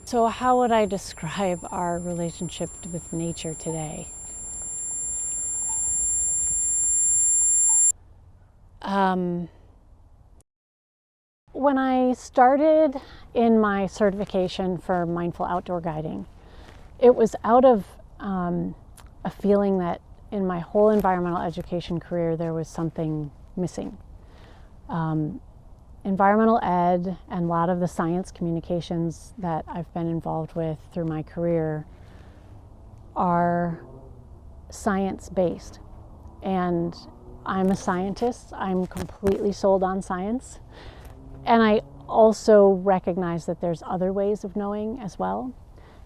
So how would I describe our relationship with nature today? When I started in my certification for mindful outdoor guiding, it was out of a feeling that in my whole environmental education career there was something missing. Environmental ed and a lot of the science communications that I've been involved with through my career are science-based. And I'm a scientist. I'm completely sold on science. And I also recognize that there's other ways of knowing as well.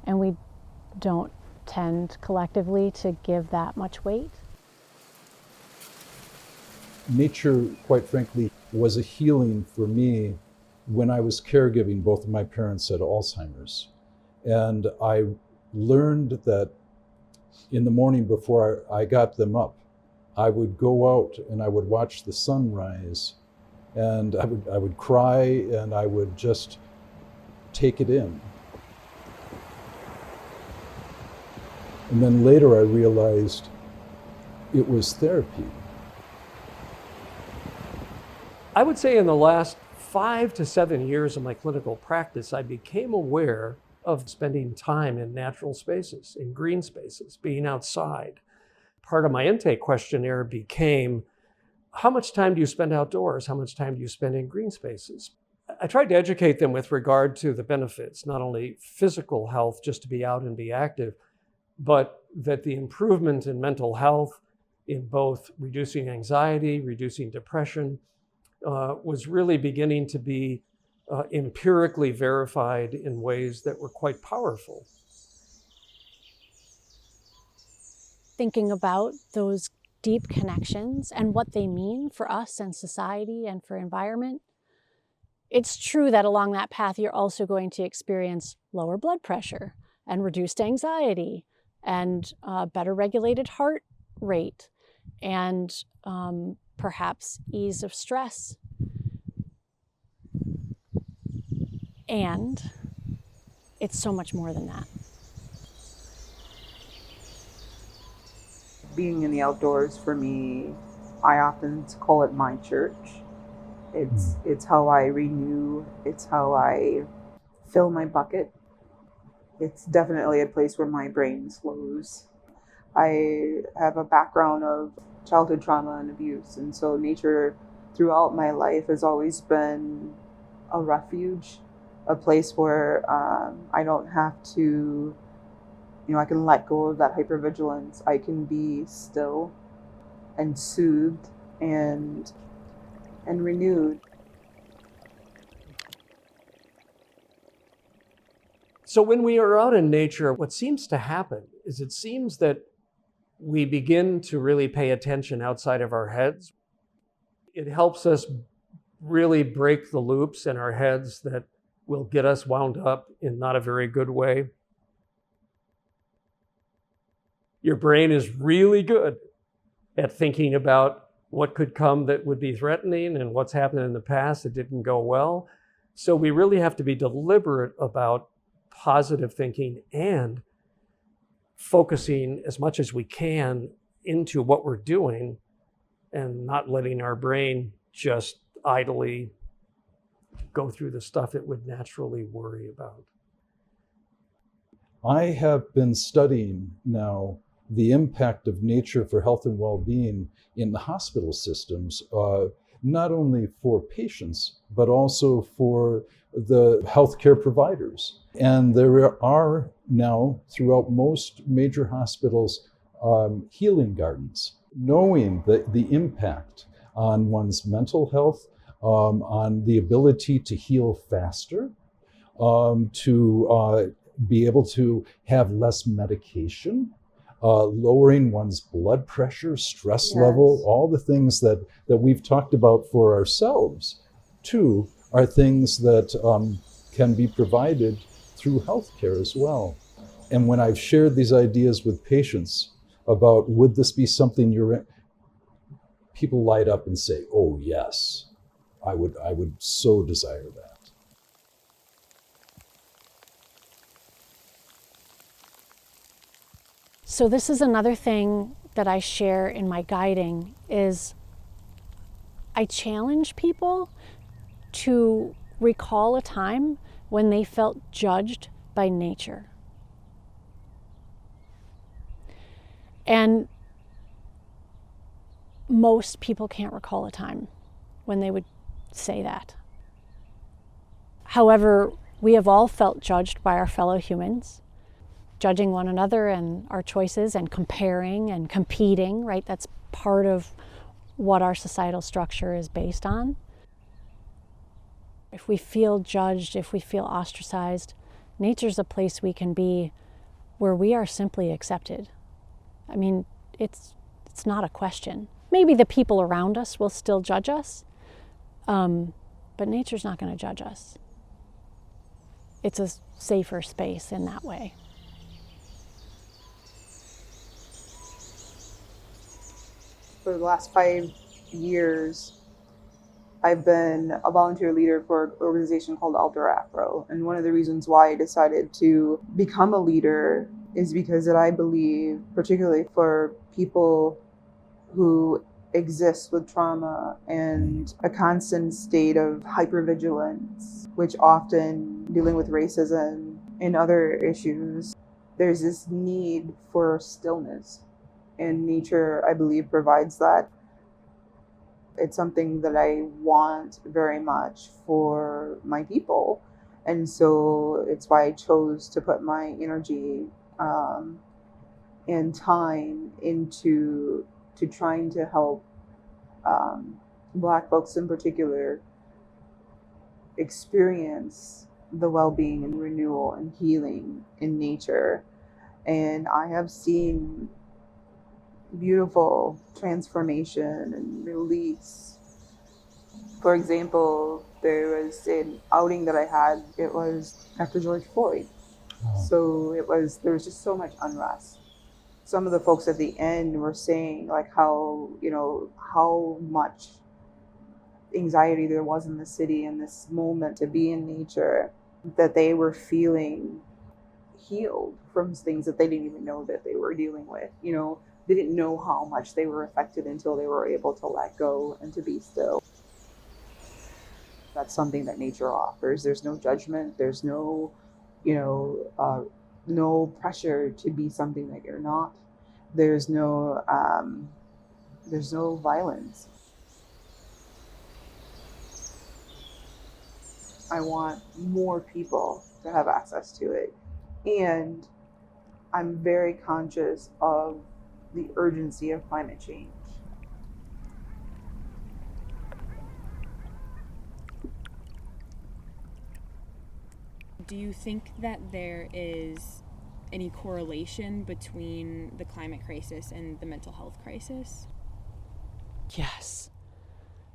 And we don't tend collectively to give that much weight. Nature, quite frankly, was a healing for me when I was caregiving. Both of my parents had Alzheimer's. And I learned that in the morning before I got them up, I would go out and I would watch the sunrise, and I would cry and I would just take it in. And then later I realized it was therapy. I would say in the last 5 to 7 years of my clinical practice, I became aware of spending time in natural spaces, in green spaces, being outside. Part of my intake questionnaire became, how much time do you spend outdoors? How much time do you spend in green spaces? I tried to educate them with regard to the benefits, not only physical health, just to be out and be active, but that the improvement in mental health, in both reducing anxiety, reducing depression, was really beginning to be empirically verified in ways that were quite powerful. Thinking about those deep connections and what they mean for us and society and for environment, it's true that along that path you're also going to experience lower blood pressure and reduced anxiety and better regulated heart rate and perhaps ease of stress. And it's so much more than that. Being in the outdoors for me, I often call it my church. It's how I renew, it's how I fill my bucket. It's definitely a place where my brain slows. I have a background of childhood trauma and abuse, and so nature throughout my life has always been a refuge, a place where I don't have to, I can let go of that hypervigilance. I can be still and soothed and renewed. So when we are out in nature, what seems to happen is it seems that we begin to really pay attention outside of our heads. It helps us really break the loops in our heads that will get us wound up in not a very good way. Your brain is really good at thinking about what could come that would be threatening and what's happened in the past that didn't go well. So we really have to be deliberate about positive thinking and focusing as much as we can into what we're doing and not letting our brain just idly go through the stuff it would naturally worry about. I have been studying now the impact of nature for health and well-being in the hospital systems, not only for patients, but also for the healthcare providers. And there are now, throughout most major hospitals, healing gardens, knowing the impact on one's mental health, on the ability to heal faster, to be able to have less medication, lowering one's blood pressure, stress level, all the things that we've talked about for ourselves, too, are things that can be provided through healthcare as well. And when I've shared these ideas with patients about would this be something you're in, people light up and say, oh yes, I would so desire that. So this is another thing that I share in my guiding is I challenge people to recall a time when they felt judged by nature. And most people can't recall a time when they would say that. However, we have all felt judged by our fellow humans, judging one another and our choices and comparing and competing, right? That's part of what our societal structure is based on. If we feel judged, if we feel ostracized, nature's a place we can be where we are simply accepted. I mean, it's not a question. Maybe the people around us will still judge us, but nature's not going to judge us. It's a safer space in that way. For the last 5 years, I've been a volunteer leader for an organization called Alter Afro. And one of the reasons why I decided to become a leader is because that I believe, particularly for people who exist with trauma and a constant state of hypervigilance, which often dealing with racism and other issues, there's this need for stillness. And nature, I believe, provides that. It's something that I want very much for my people. And so it's why I chose to put my energy and time into trying to help Black folks in particular experience the well-being and renewal and healing in nature. And I have seen beautiful transformation and release. For example, there was an outing that I had, it was after George Floyd. So there was just so much unrest. Some of the folks at the end were saying like how much anxiety there was in the city in this moment to be in nature, that they were feeling healed from things that they didn't even know that they were dealing with. They didn't know how much they were affected until they were able to let go and to be still. That's something that nature offers. There's no judgment. There's no, no pressure to be something that you're not. There's no violence. I want more people to have access to it. And I'm very conscious of the urgency of climate change. Do you think that there is any correlation between the climate crisis and the mental health crisis?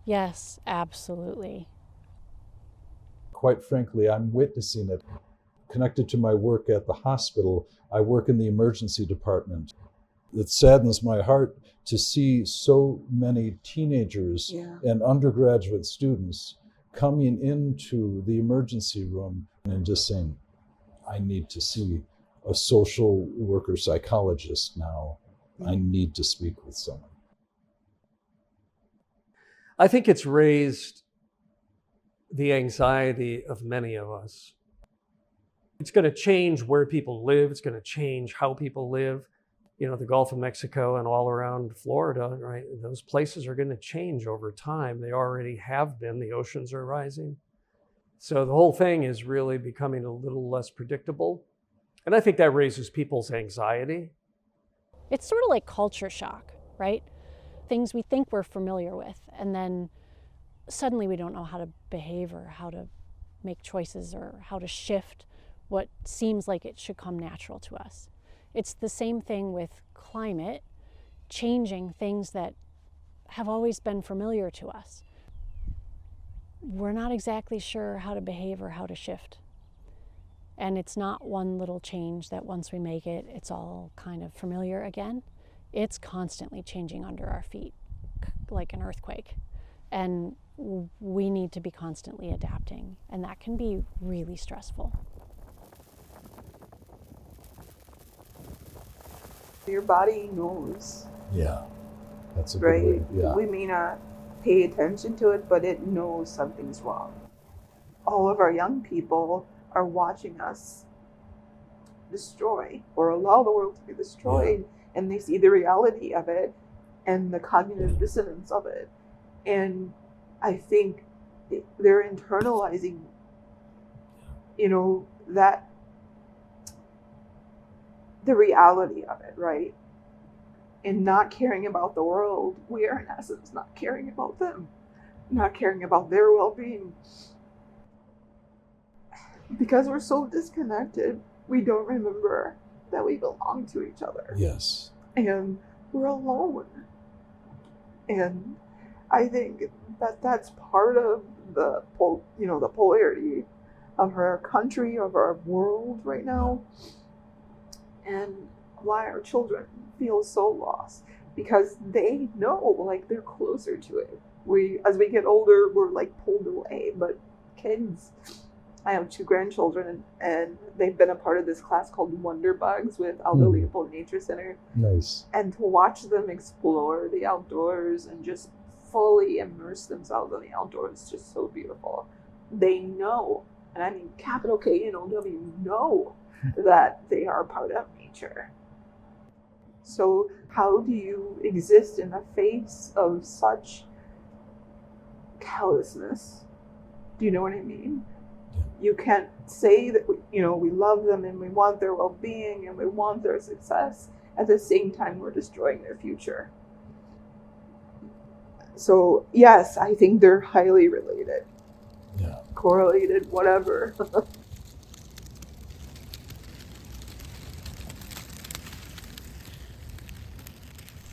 Yes, absolutely. Quite frankly, I'm witnessing it. Connected to my work at the hospital, I work in the emergency department. It saddens my heart to see so many teenagers and undergraduate students coming into the emergency room and just saying, I need to see a social worker psychologist now. I need to speak with someone. I think it's raised the anxiety of many of us. It's going to change where people live. It's going to change how people live. The Gulf of Mexico and all around Florida, right? Those places are going to change over time. They already have been. The oceans are rising. So the whole thing is really becoming a little less predictable. And I think that raises people's anxiety. It's sort of like culture shock, right? Things we think we're familiar with, and then suddenly we don't know how to behave or how to make choices or how to shift what seems like it should come natural to us. It's the same thing with climate, changing things that have always been familiar to us. We're not exactly sure how to behave or how to shift. And it's not one little change that once we make it, it's all kind of familiar again. It's constantly changing under our feet, like an earthquake. And we need to be constantly adapting, and that can be really stressful. Your body knows, Yeah, that's a good right? way. Yeah. We may not pay attention to it, but it knows something's wrong. All of our young people are watching us destroy or allow the world to be destroyed, and they see the reality of it and the cognitive dissonance of it. And I think they're internalizing, that the reality of it, right? And not caring about the world. We are, in essence, not caring about them, not caring about their well-being. Because we're so disconnected, we don't remember that we belong to each other. Yes. And we're alone. And I think that that's part of the polarity of our country, of our world right now, and why our children feel so lost, because they know, like, they're closer to it. As we get older, we're like pulled away, but kids, I have 2 grandchildren, and they've been a part of this class called Wonder Bugs with Aldo Leopold Nature Center. Nice. And to watch them explore the outdoors and just fully immerse themselves in the outdoors is just so beautiful. They know, and I mean capital K-N-O-W, know that they are part of nature. So how do you exist in the face of such callousness? Do you know what I mean? You can't say that we love them and we want their well-being and we want their success. At the same time, we're destroying their future. So yes, I think they're highly related. Yeah. Correlated, whatever.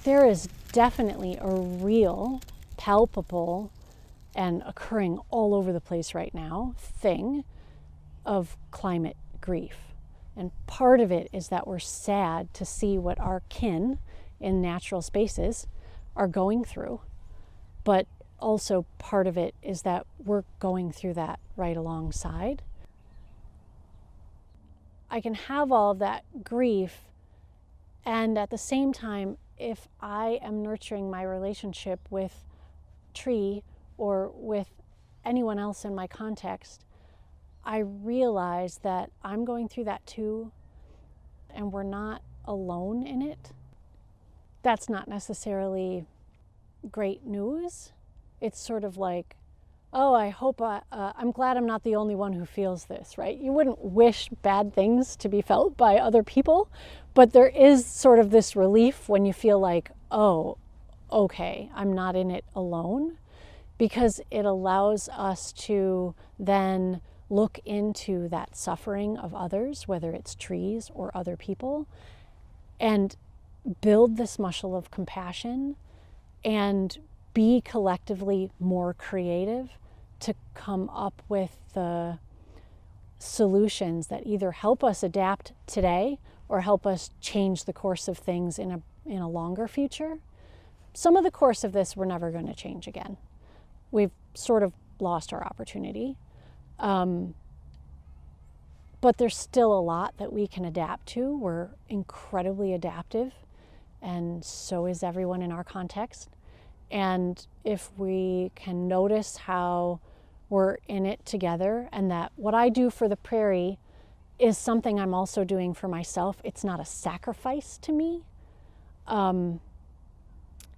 There is definitely a real, palpable, and occurring all over the place right now thing of climate grief. And part of it is that we're sad to see what our kin in natural spaces are going through. But also part of it is that we're going through that right alongside. I can have all of that grief, and at the same time, if I am nurturing my relationship with tree or with anyone else in my context, I realize that I'm going through that too, and we're not alone in it. That's not necessarily great news. It's sort of like, oh, I hope I'm glad I'm not the only one who feels this, right? You wouldn't wish bad things to be felt by other people, but there is sort of this relief when you feel like, oh, okay, I'm not in it alone, because it allows us to then look into that suffering of others, whether it's trees or other people, and build this muscle of compassion and be collectively more creative to come up with the solutions that either help us adapt today or help us change the course of things in a longer future. Some of the course of this we're never going to change again. We've sort of lost our opportunity. But there's still a lot that we can adapt to. We're incredibly adaptive, and so is everyone in our context. And if we can notice how we're in it together, and that what I do for the prairie is something I'm also doing for myself, it's not a sacrifice to me.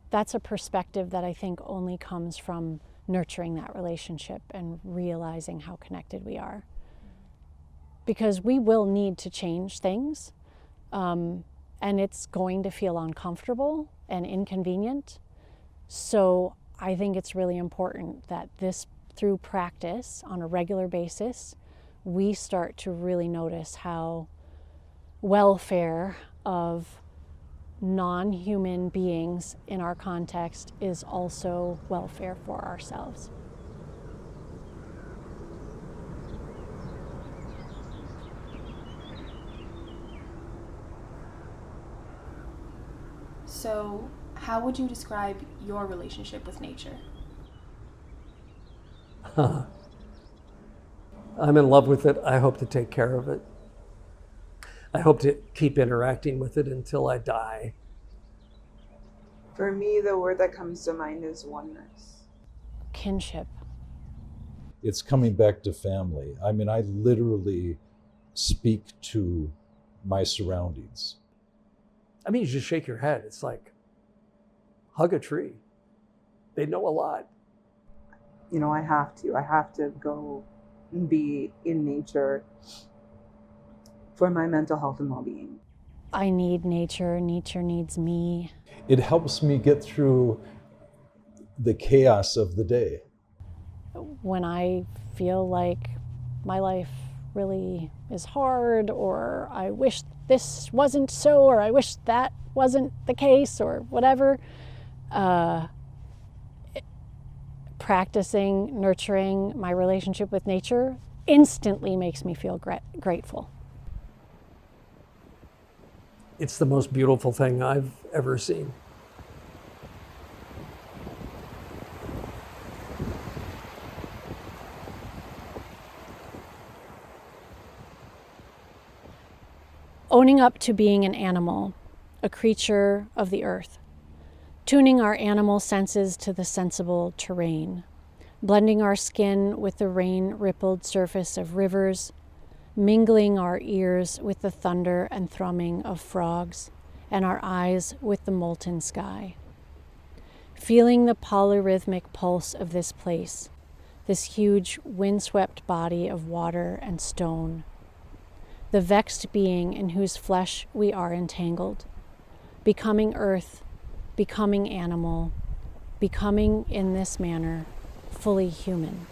That's a perspective that I think only comes from nurturing that relationship and realizing how connected we are. Because we will need to change things, and it's going to feel uncomfortable and inconvenient. So I think it's really important that through practice on a regular basis, we start to really notice how welfare of non-human beings in our context is also welfare for ourselves. So, how would you describe your relationship with nature? I'm in love with it. I hope to take care of it. I hope to keep interacting with it until I die. For me, the word that comes to mind is oneness. Kinship. It's coming back to family. I mean, I literally speak to my surroundings. I mean, you just shake your head. It's like, hug a tree. They know a lot. You know, I have to go and be in nature for my mental health and well-being. I need nature. Nature needs me. It helps me get through the chaos of the day. When I feel like my life really is hard, or I wish this wasn't so, or I wish that wasn't the case, or whatever, practicing, nurturing my relationship with nature instantly makes me feel grateful. It's the most beautiful thing I've ever seen. Owning up to being an animal, a creature of the earth, tuning our animal senses to the sensible terrain, blending our skin with the rain-rippled surface of rivers, mingling our ears with the thunder and thrumming of frogs, and our eyes with the molten sky. Feeling the polyrhythmic pulse of this place, this huge windswept body of water and stone, the vexed being in whose flesh we are entangled, becoming earth, becoming animal, becoming in this manner fully human.